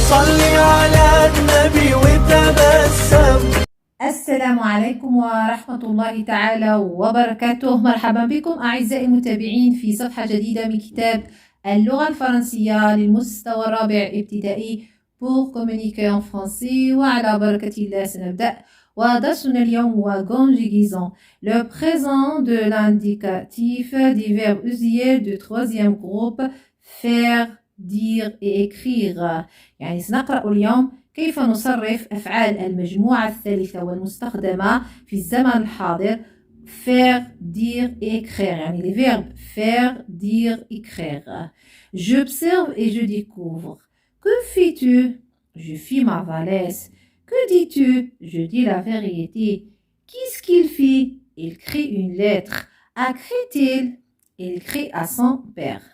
صلي على النبي وتبسم. السلام عليكم ورحمة الله تعالى وبركاته. مرحبا بكم أعزائي المتابعين في صفحة جديدة من كتاب اللغة الفرنسية للمستوى الرابع ابتدائي pour communiquer en français. وعلى بركة الله سنبدأ ودرسنا اليوم هو conjugaison, le présent de l'indicatif du verbe usuel du troisième groupe faire, dire et écrire. يعني سنقرأ اليوم كيف نصرف أفعال المجموعة الثالثة والمستخدمة في الزمن الحاضر faire, dire et écrire. يعني les verbes faire, dire, écrire. J'observe et je découvre. Que fais-tu? Je fais ma valise. Que dis-tu? Je dis la vérité. Qu'est-ce qu'il fait? Il écrit une lettre. Écrit-il? Il écrit à son père.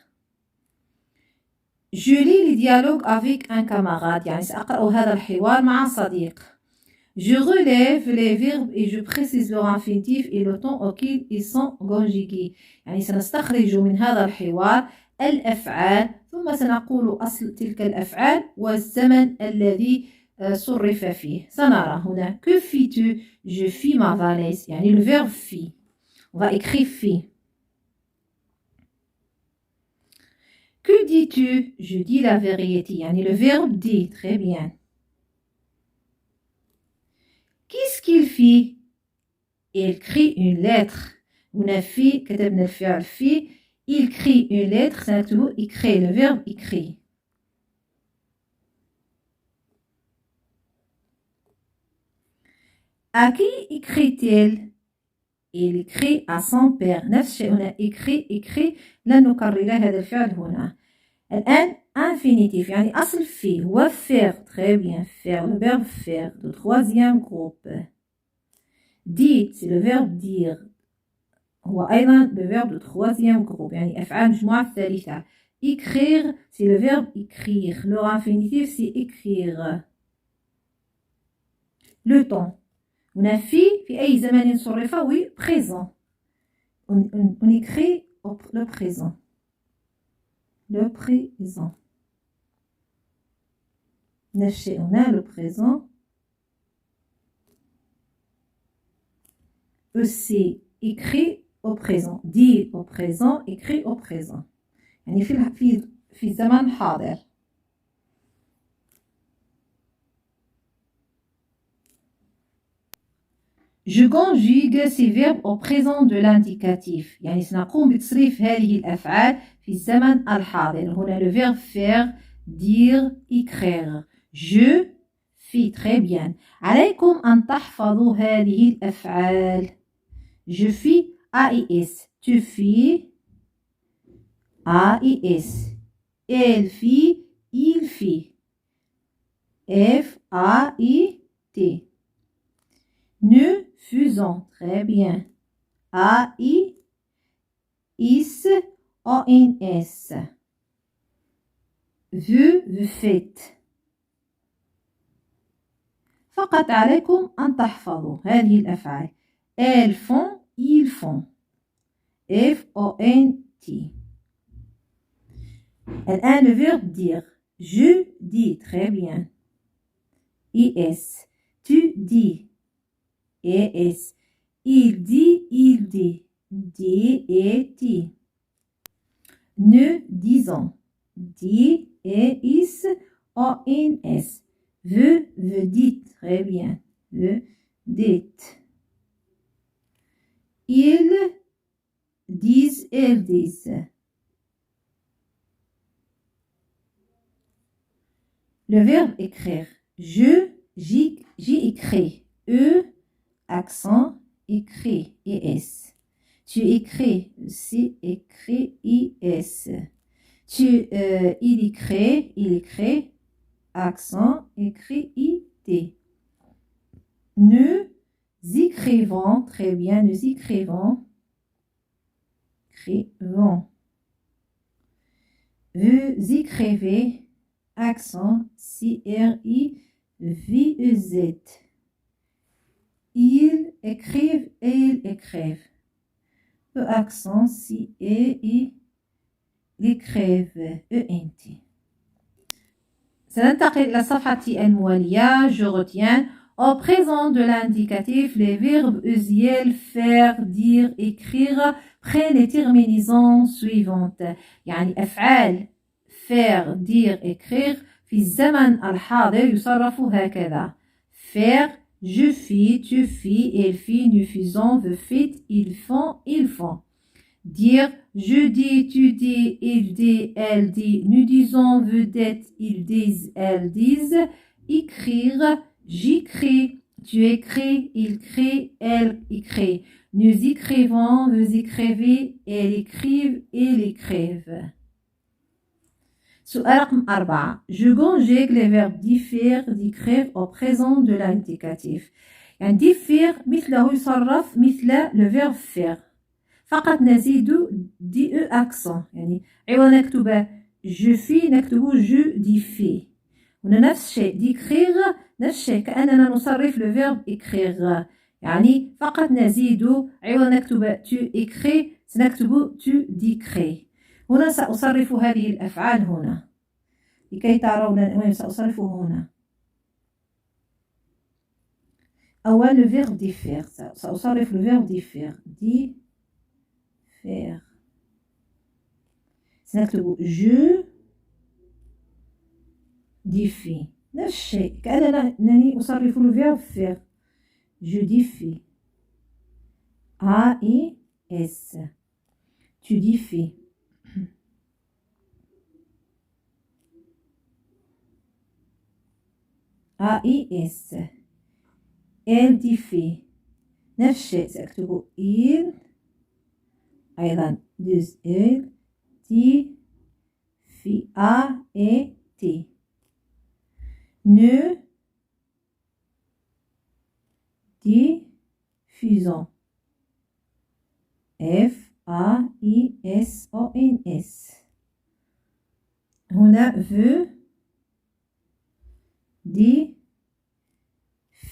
Je lis les dialogues avec un camarade. يعني سأقرأ هذا الحوار مع صديق. Je relève les verbes et je précise leur infinitif et le temps auquel ils sont conjugués. يعني سنستخرج من هذا الحوار الأفعال ثم سنقول أصل تلك الأفعال والزمن الذي صرف فيه. سنرى هنا que fais-tu? Je fais ma valise. يعني le verbe fait. On va écrire fait. Que dis-tu? Je dis la vérité. يعني le verbe dit. Très bien. Qu'est-ce qu'il fait? Il écrit une lettre. هنا في كتبنا الفعل في. Il écrit une lettre. سنكتب écrit. Le verbe écrit. À qui écrit-il? Il écrit à son père. نفس الشيء هنا écrit لن نكرر هذا الفعل هنا. الآن infinitif يعني أصل في هو faire. Très bien. Faire. Le verbe faire. Le troisième groupe. Dites. C'est le verbe dire. هو أيضا le verbe du troisième groupe. يعني أفعال المجموعة الثالثة. Écrire. C'est le verbe écrire. Le infinitif c'est écrire. Le temps. هنا في أي زمن صرف oui présent. On écrit le présent. Le présent. نفس الشيء هنا le présent. C'est écrit au présent. Dit au présent, écrit au présent. يعني في الزمن الحاضر. Je conjugue ces verbes au présent de l'indicatif. يعني سنقوم بتصريف هذه الأفعال في الزمن الحاضر. هنا le verbe faire, dire, écrire. Je fais. Très bien. عليكم أن تحفظوا هذه الأفعال. Je fais AIS. Tu fais AIS. Elle fait. Il fait. FAIT. Nous faisons. Très bien. AISONS. Vous faites. فقط عليكم أن تحفظوا هذه الأفعال. Elles font. Ils font. FONT. الآن le verbe dire. Je dis. Très bien. IS. Tu dis. ES. Il dit. Il dit. DET. Nous disons. DESONS. Vous dites. Très bien. Vous dites. Ils disent. Elles disent. Le verbe écrire. J'y écris. Accent, écrit, ES. Tu écris, c'est écrit, IS. Il écrit, accent, écrit, IT. Nous écrivons. Très bien. Nous écrivons. Vous écrivez. Accent. CRIVEZ. Ils écrivent et ils écrivent. Accent. CEI. L'écrivent. ENT. سننتقل إلى الصفحة الموالية. Je retiens. Au présent de l'indicatif, les verbes usuels faire, dire, écrire prennent les terminaisons suivantes. يعني أفعال faire, dire, écrire في الزمن الحاضر يصرف هكذا. Faire, je fis, tu fis, elle fit, nous faisons, vous faites, ils font, ils font. Dire, je dis, tu dis, il dit, elle dit, nous disons, vous dites, ils disent, elles disent. Écrire, j'écris, tu écris, il écrit, elle écrit. Nous écrivons, vous écrivez, elles écrivent, ils écrivent. سؤال رقم 4. Je conjugue les verbes diffère, d'écrire au présent de l'indicatif. يعني diffère مثله يصرف مثل le verbe faire. فقط نزيد دي او accent. يعني عوض نكتب je fais نكتب je dis fais. هنا نفس الشيء d'écrire نفس الشيء كأننا نصرف le verbe écrire. يعني فقط نزيد عوض نكتب tu écris سنكتب tu décris. هنا سأصرف هذه الأفعال هنا لكي ترون وين سأصرفه هنا. أول le verbe diffère سأصرف le verbe diffère diffère سنكتب je diffère نفس الشيء كأنني أصرف le verbe faire je diffère A-I-S tu diffères A-I-S elle diffère نفس الشيء سأكتب il أيضا deux elle ti fi A et T ne diffusons F-A-I-S-O-N-S هنا veut dit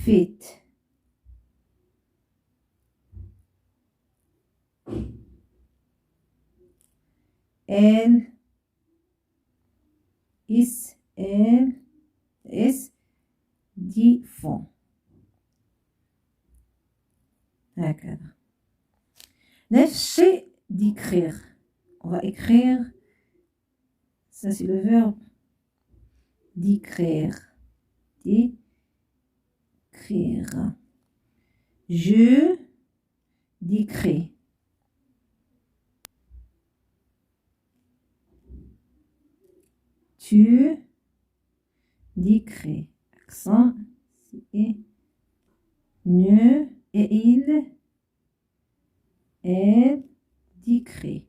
fait elle is elle is dit font هكذا. نفس الشيء d'écrire on va écrire ça c'est le verbe d'écrire d'écrire je décris tu décris accent et ne et il elle décrit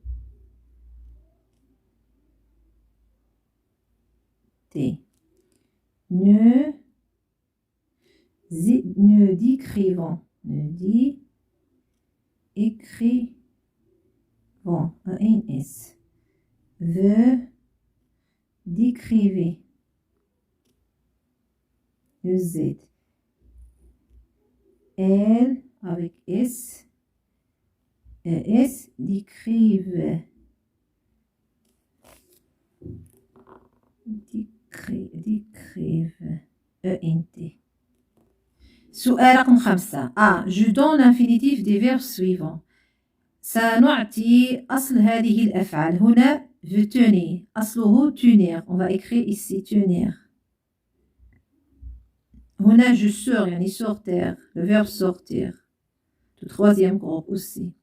T ne décrivons ne dit écrivons ENS veut décrivez le Z elle avec S S décrive décrive ENT. سؤال رقم 5. je donne l'infinitif des verbes suivants. سنعطي أصل هذه الأفعال. هنا je tenais أصله tenir. On va écrire ici tenir. هنا je sors يعني sortir. Le verbe sortir. Le troisième groupe aussi.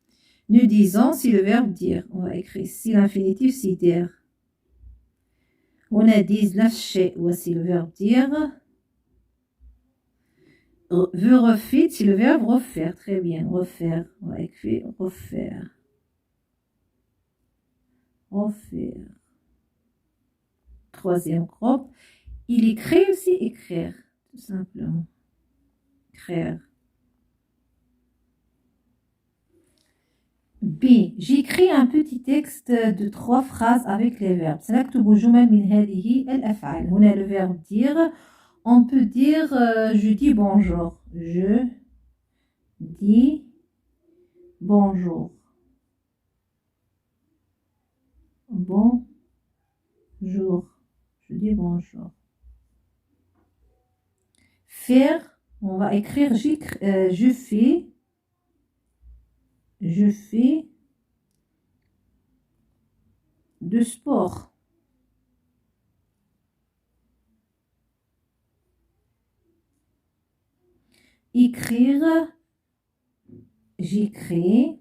Nous disons si le verbe dire. On va écrire ici l'infinitif c'est dire. هنا disent نفس الشيء. Voici le verbe dire. Veut refaire, c'est le verbe refaire. Très bien, refaire. On va écrire refaire. Refaire. Troisième groupe. Il écrit aussi écrire. Tout simplement. Écrire. B. J'écris un petit texte de 3 phrases avec les verbes. سنكتب جمل من هذه الأفعال. هنا le verbe dire. On peut dire je dis bonjour. Je dis bonjour. Bonjour. Je dis bonjour. faire, on va écrire je fais de sport. Écrire, j'écris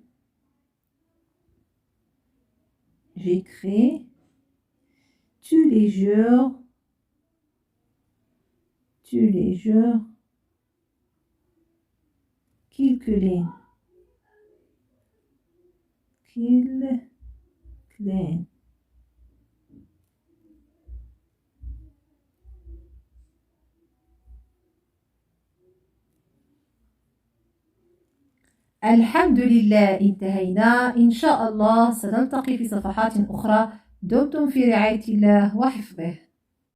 tous les jours quelques lignes. الحمد لله انتهينا. إن شاء الله سنلتقي في صفحات أخرى. دمتم في رعاية الله وحفظه.